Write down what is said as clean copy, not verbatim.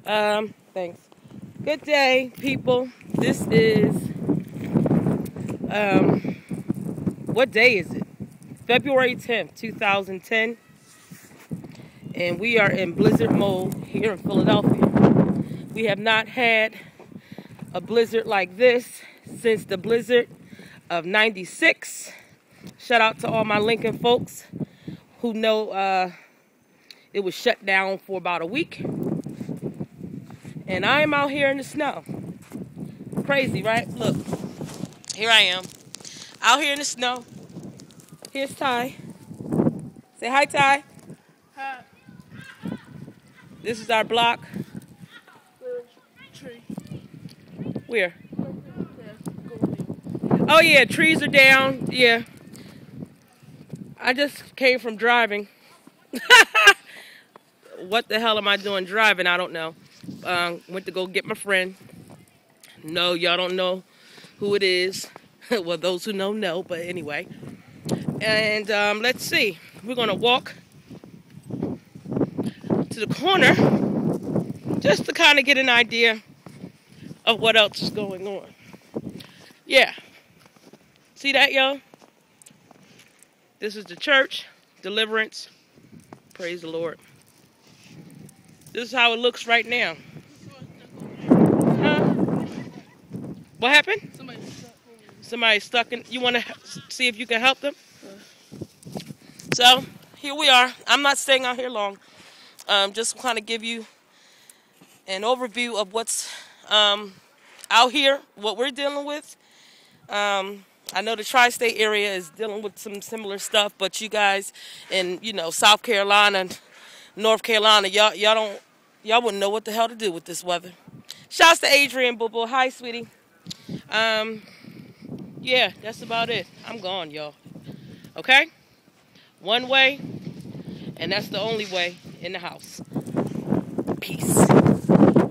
Thanks. Good day, people. This is, what day is it? February 10th, 2010. And we are in blizzard mode here in Philadelphia. We have not had a blizzard like this since the blizzard of '96. Shout out to all my Lincoln folks who know it was shut down for about a week. And I am out here in the snow. Crazy, right? Look, here I am, out here in the snow. Here's Ty. Say hi, Ty. Hi. This is our block. Tree. Where? Oh yeah, trees are down. Yeah. I just came from driving. What the hell am I doing driving? I don't know. Went to go get my friend. No, y'all don't know who it is. Well, those who know, but anyway. And let's see. We're going to walk to the corner just to kind of get an idea of what else is going on. Yeah. See that, y'all? This is the church, Deliverance. Praise the Lord. This is how it looks right now. Huh? What happened? Somebody's stuck in. You want to see if you can help them? So, here we are. I'm not staying out here long. Just kind of give you an overview of what's out here, what we're dealing with. I know the tri-state area is dealing with some similar stuff, but you guys in, South Carolina, North Carolina, y'all wouldn't know what the hell to do with this weather. Shouts to Adrian, boo boo. Hi, sweetie. Yeah, that's about it. I'm gone, y'all. Okay? One way, and that's the only way in the house. Peace.